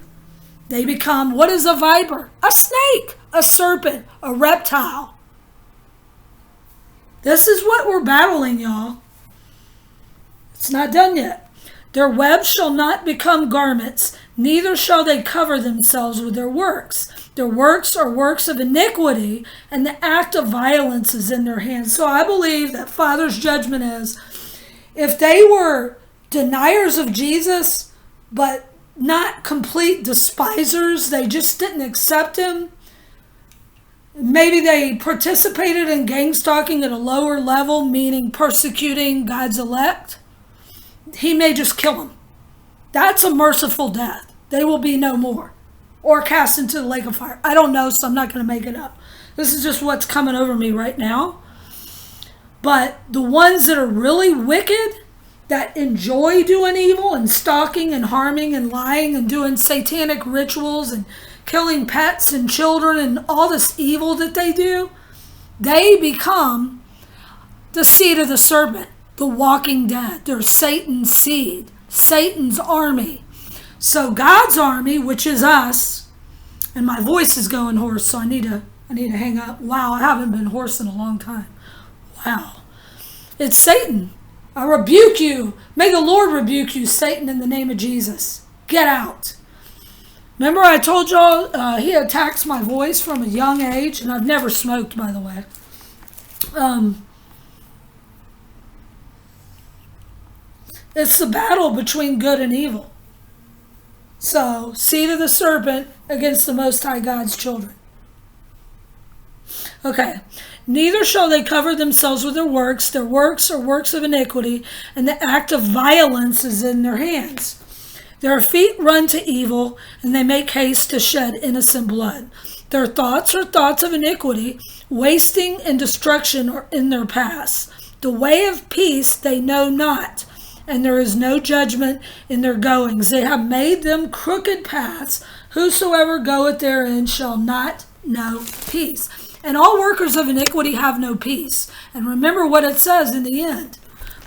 [SPEAKER 1] They become, what is a viper? A snake, a serpent, a reptile. This is what we're battling, y'all. It's not done yet. Their webs shall not become garments, neither shall they cover themselves with their works. Their works are works of iniquity, and the act of violence is in their hands. So I believe that Father's judgment is, if they were deniers of Jesus, but not complete despisers, they just didn't accept him, maybe they participated in gang stalking at a lower level, meaning persecuting God's elect, he may just kill them. That's a merciful death. They will be no more. Or cast into the lake of fire. I don't know, so I'm not going to make it up. This is just what's coming over me right now. But the ones that are really wicked, that enjoy doing evil and stalking and harming and lying and doing satanic rituals and killing pets and children and all this evil that they do, they become the seed of the serpent, the walking dead. They're Satan's seed, Satan's army. So God's army, which is us, and my voice is going hoarse, so I need to hang up. Wow, I haven't been hoarse in a long time. Wow. It's Satan. I rebuke you. May the Lord rebuke you, Satan, in the name of Jesus. Get out. Remember I told y'all he attacks my voice from a young age, and I've never smoked, by the way. It's the battle between good and evil. So, seed of the serpent against the Most High God's children. Okay. Neither shall they cover themselves with their works. Their works are works of iniquity, and the act of violence is in their hands. Their feet run to evil, and they make haste to shed innocent blood. Their thoughts are thoughts of iniquity. Wasting and destruction are in their paths. The way of peace they know not, and there is no judgment in their goings. They have made them crooked paths. Whosoever goeth therein shall not know peace. And all workers of iniquity have no peace. And remember what it says in the end.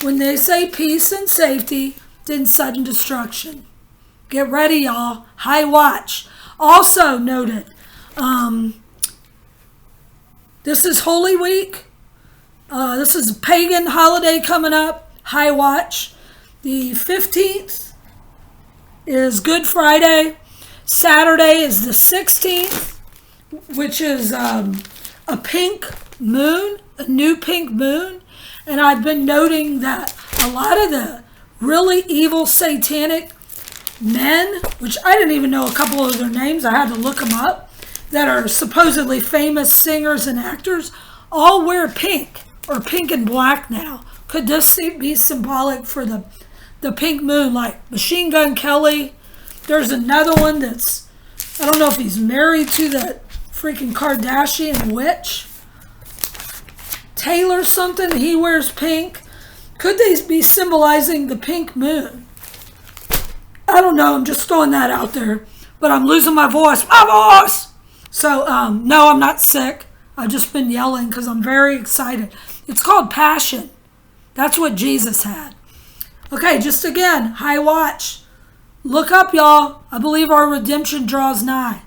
[SPEAKER 1] When they say peace and safety, then sudden destruction. Get ready, y'all. High watch. Also noted, this is Holy Week. This is a pagan holiday coming up. High watch. The 15th is Good Friday. Saturday is the 16th, which is a pink moon, a new pink moon. And I've been noting that a lot of the really evil satanic men, which I didn't even know a couple of their names, I had to look them up, that are supposedly famous singers and actors, all wear pink or pink and black now. Could this be symbolic for the pink moon, like Machine Gun Kelly? There's another one that's, I don't know if he's married to that freaking Kardashian witch. Taylor something, he wears pink. Could they be symbolizing the pink moon? I don't know, I'm just throwing that out there. But I'm losing my voice. My voice! So, no, I'm not sick. I've just been yelling because I'm very excited. It's called passion. That's what Jesus had. Okay, just again, high watch. Look up, y'all. I believe our redemption draws nigh.